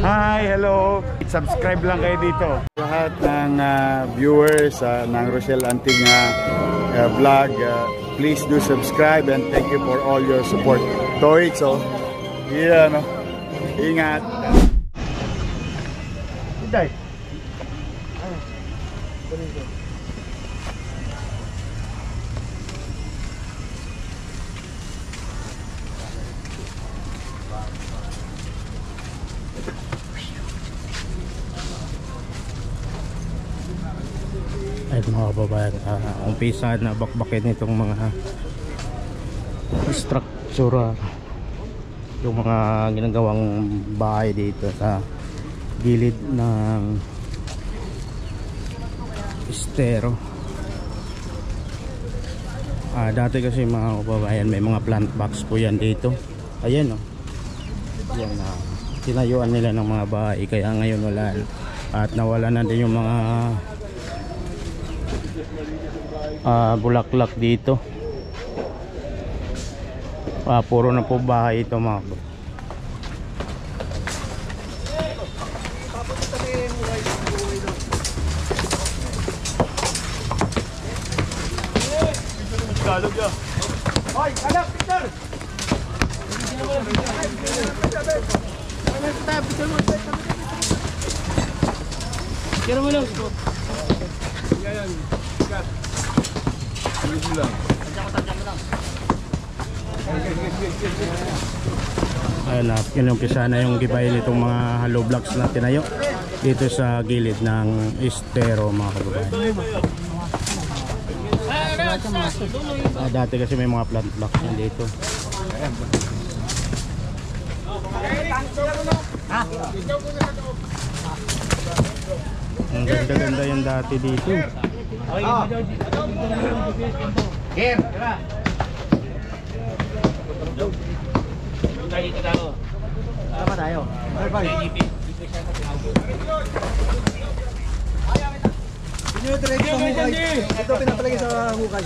Hi, hello. Subscribe lang kayo dito. Lahat ng viewers ng Rochelle Anting vlog, please do subscribe and thank you for all your support. Toits, oh. Yeah, no. Ingat. Inday. Ay mga kababayan, umpisa na bakbakin itong mga structure, yung mga ginagawang bahay dito sa gilid ng estero. Dati kasi mga kababayan may mga plant box po yan dito. Ayan o, yan, tinayuan nila ng mga bahay, kaya ngayon wala, at nawala na din yung mga bulaklak dito. Puro na po bahay ito mga Hoy, anak, Peter! Kira mo lang. Yan, sikat. Sige lang. Ayun na, inumpisa na yung gibay nitong mga hollow blocks na tinayo dito sa gilid ng estero mga kababayan. Dati kasi may mga plant blocks yan dito. Ang ganda-ganda yung dati dito. Game. Apa tayo? Ito pinapalagay sa hukay.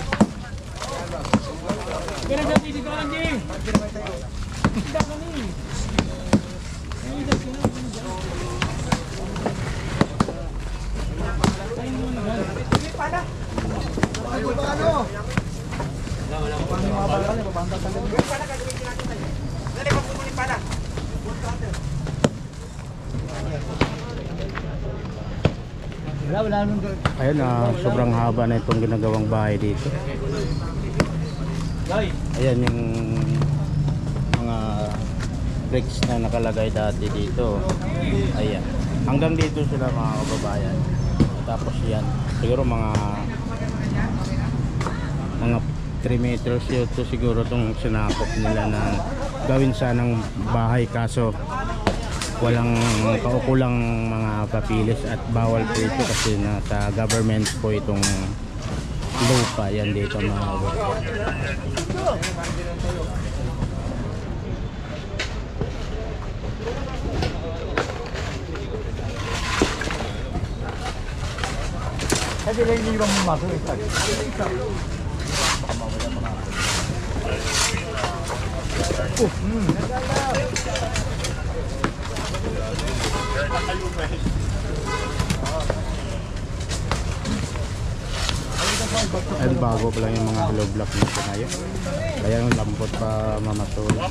Ayun na, sobrang haba na itong ginagawang bahay dito. Ayan yung mga bricks na nakalagay dati dito. Ayan, hanggang dito sila mga kababayan. Tapos yan, siguro mga 3 meters yun to siguro itong sinakop nila na gawin sanang bahay, kaso walang kaukulang mga papilis at bawal po ito kasi nasa government po itong lupa yan dito mga Kasi rin yung ibang masuk ito. And bago pa lang yung mga hollow block nito ngayon, kaya yung lambot pa mamatulog.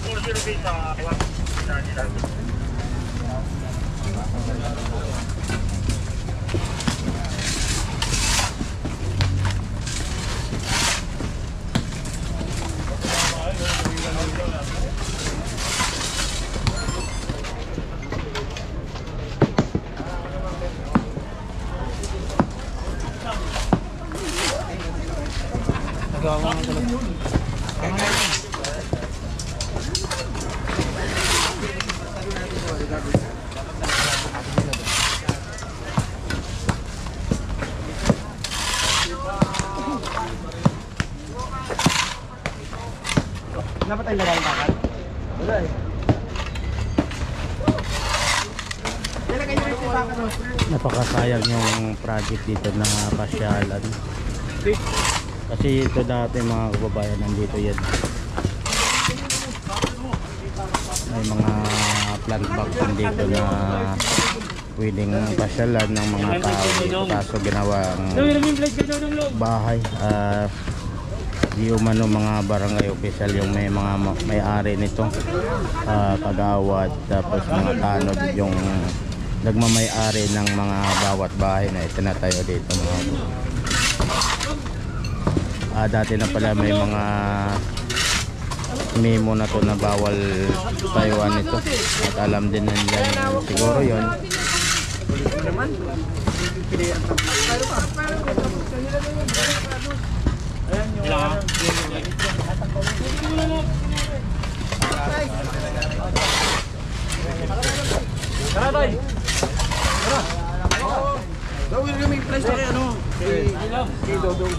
Dapat tayo lagay ang bakal? Wala eh. Nilagay nyo rin yung bakal. Napakasayang yung project dito na pasyalan. Kasi ito dati mga kababayan, nandito yan. May mga plant box dito na pwedeng pasyalan ng mga tao dito. Kaso ginawang bahay. Di umano mga barangay official yung may-ari nito. Kagawad, tapos mga tanod yung nagmamay-ari ng mga bawat bahay na itinatayo dito. Dati na pala may mga memo na to na bawal tayuan ito, at alam din nila siguro yon. Gawin kami price na ano? Kay Dodong.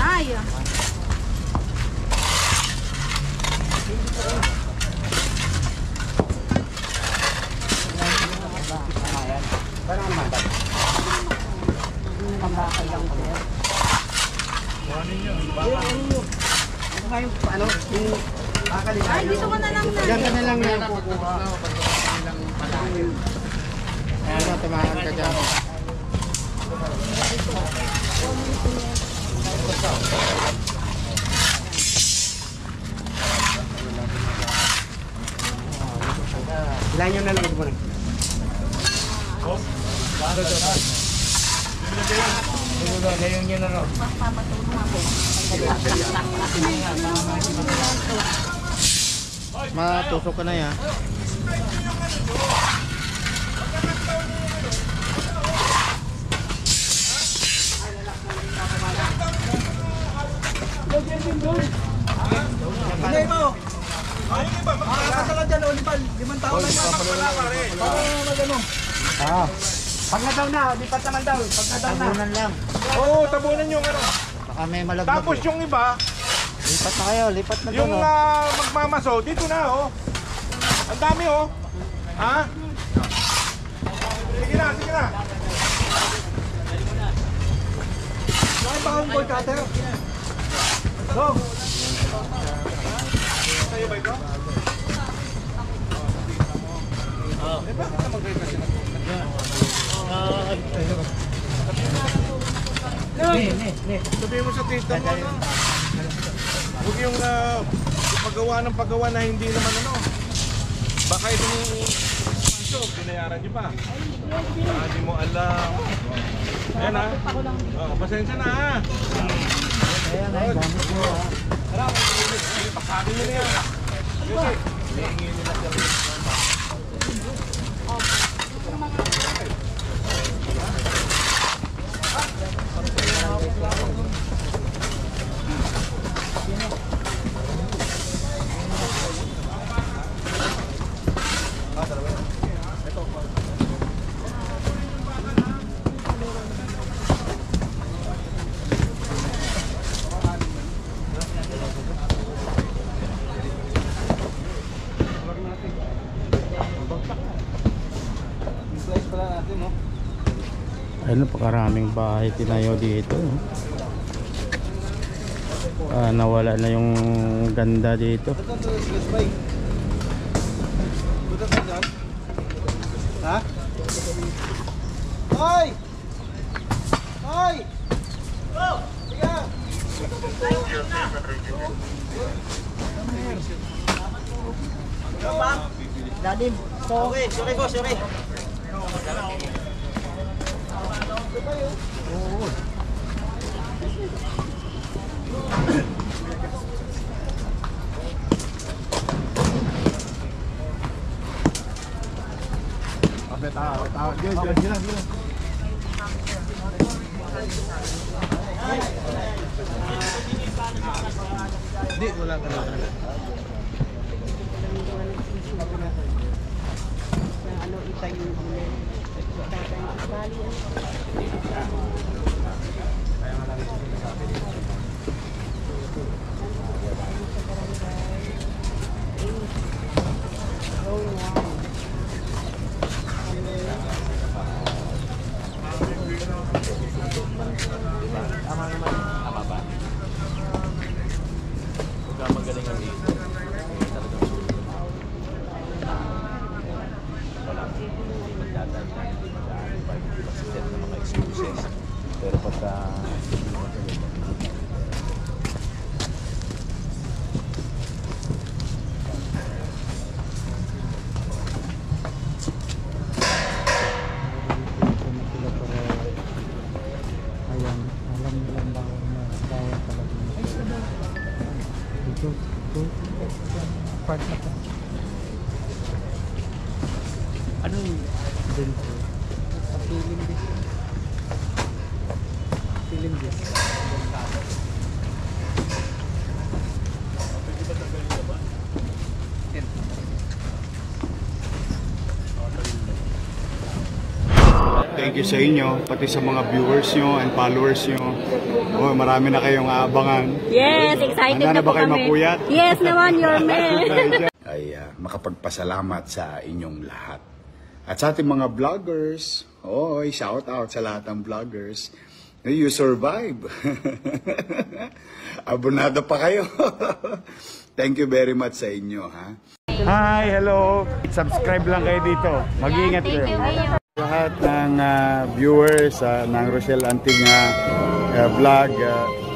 Ay. Ay, dito ka na lang na. Diyan ka na lang na. Ayan na, tumahan ka dyan. Ilan yun na lang mo na? Ngayon yun na lang. Matusok ka na yan. Hindi mo! Makakasala dyan, Olipan. 5 taon lang yan. Para magano. Pag nadaw na, lipat naman daw. Pag nadaw na. Tabunan lang. Oo, tabunan yung ano. Baka may malaglag. Tapos yung iba, Lipat na kayo, lipat na yung doon. magmamaso, dito na oh. Ang dami oh. Ha? Sige na, sige na. Bakit ba ang boy cutter? Go! Sa'yo ba ito? Sabihin mo sa tita mo, ano? Huwag yung paggawa na hindi naman ano. Baka itong sponsor, binayaran niyo pa. Hindi mo alam. Ayan ha. Oh, pasensya na ha. Ayan, ay, gamit mo ha. Pasabi nyo na yan. Hihingi nila siya. Ano, pakaraming bahay tinayo dito. Nawala na yung ganda dito. Ha? Hoy! Hoy! Go! Sige! Dadim. Okay, sorry ko, sorry. Hindi, wala ka na. Pero pagka Ayan, alam nilang bawal na bawal talaga. Dito, part na to. Ano yung dito? Sa feeling this. Feeling this. Thank you sa inyo, pati sa mga viewers nyo and followers nyo. Oh, marami na kayong aabangan. Yes, excited Handa na na ba po kayo kami. mapuyat? Yes naman, your man. Ay makapagpasalamat sa inyong lahat. At sa ating mga vloggers, shout out sa lahat ng vloggers. You survive. Abonado pa kayo. Thank you very much sa inyo, ha. Hi, hello. Subscribe lang kayo dito. Mag-iingat kayo. Lahat ng viewers ng Rochelle Anting vlog,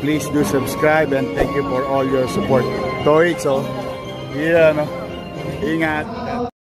please do subscribe and thank you for all your support. Toits, yeah, no? Ingat.